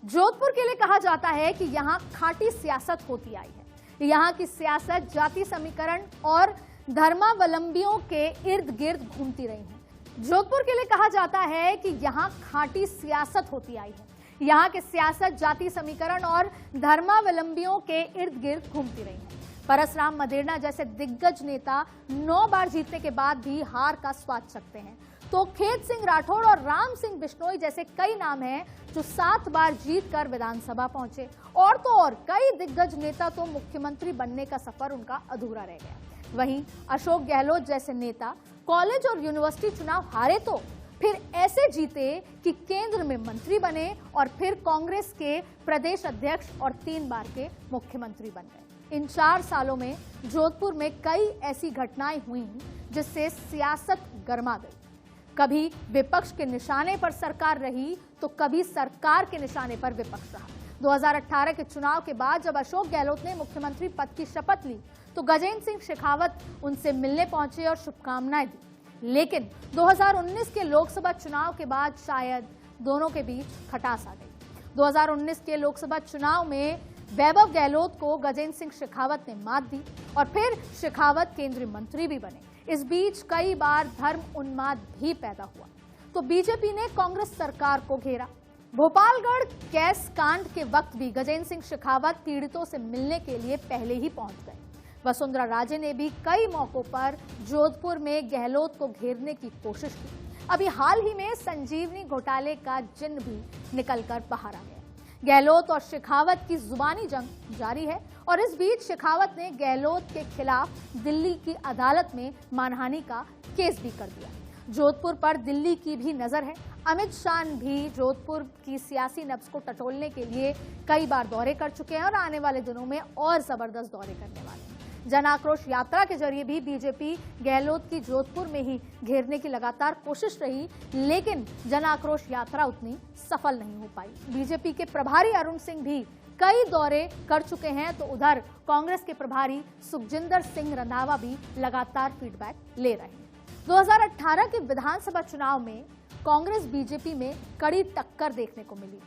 जोधपुर के लिए कहा जाता है कि यहाँ खाटी सियासत होती आई है। यहाँ की सियासत जाति समीकरण और धर्मावलंबियों के इर्द गिर्द घूमती रही है। जोधपुर के लिए कहा जाता है कि यहाँ खाटी सियासत होती आई है। यहाँ की सियासत जाति समीकरण और धर्मावलंबियों के इर्द गिर्द घूमती रही है। परसराम मदेरणा जैसे दिग्गज नेता 9 बार जीतने के बाद भी हार का स्वाद चखते हैं, तो खेत सिंह राठौड़ और राम सिंह बिश्नोई जैसे कई नाम हैं जो 7 बार जीतकर विधानसभा पहुंचे। और तो और कई दिग्गज नेता तो मुख्यमंत्री बनने का सफर उनका अधूरा रह गया। वहीं अशोक गहलोत जैसे नेता कॉलेज और यूनिवर्सिटी चुनाव हारे तो फिर ऐसे जीते कि केंद्र में मंत्री बने और फिर कांग्रेस के प्रदेश अध्यक्ष और 3 बार के मुख्यमंत्री बन गए। इन 4 सालों में जोधपुर में कई ऐसी घटनाएं हुई जिससे सियासत गर्मा गई। कभी विपक्ष के निशाने पर सरकार रही तो कभी सरकार के निशाने पर विपक्ष रहा। 2018 के चुनाव के बाद जब अशोक गहलोत ने मुख्यमंत्री पद की शपथ ली तो गजेंद्र सिंह शेखावत उनसे मिलने पहुंचे और शुभकामनाएं दी। लेकिन 2019 के लोकसभा चुनाव के बाद शायद दोनों के बीच खटास आ गई। 2019 के लोकसभा चुनाव में वैभव गहलोत को गजेंद्र सिंह शेखावत ने मात दी और फिर शेखावत केंद्रीय मंत्री भी बने। इस बीच कई बार धर्म उन्माद भी पैदा हुआ तो बीजेपी ने कांग्रेस सरकार को घेरा। भोपालगढ़ कैस कांड के वक्त भी गजेंद्र सिंह शेखावत पीड़ितों से मिलने के लिए पहले ही पहुंच गए। वसुंधरा राजे ने भी कई मौकों पर जोधपुर में गहलोत को घेरने की कोशिश की। अभी हाल ही में संजीवनी घोटाले का जिन्न भी निकलकर बाहर आ गया। गहलोत और शेखावत की जुबानी जंग जारी है और इस बीच शेखावत ने गहलोत के खिलाफ दिल्ली की अदालत में मानहानि का केस भी कर दिया। जोधपुर पर दिल्ली की भी नजर है। अमित शाह भी जोधपुर की सियासी नब्ज को टटोलने के लिए कई बार दौरे कर चुके हैं और आने वाले दिनों में और जबरदस्त दौरे करने वाले हैं। जन आक्रोश यात्रा के जरिए भी बीजेपी गहलोत की जोधपुर में ही घेरने की लगातार कोशिश रही, लेकिन जन आक्रोश यात्रा उतनी सफल नहीं हो पाई। बीजेपी के प्रभारी अरुण सिंह भी कई दौरे कर चुके हैं तो उधर कांग्रेस के प्रभारी सुखजिंदर सिंह रंधावा भी लगातार फीडबैक ले रहे हैं। 2018 के विधानसभा चुनाव में कांग्रेस बीजेपी में कड़ी टक्कर देखने को मिली।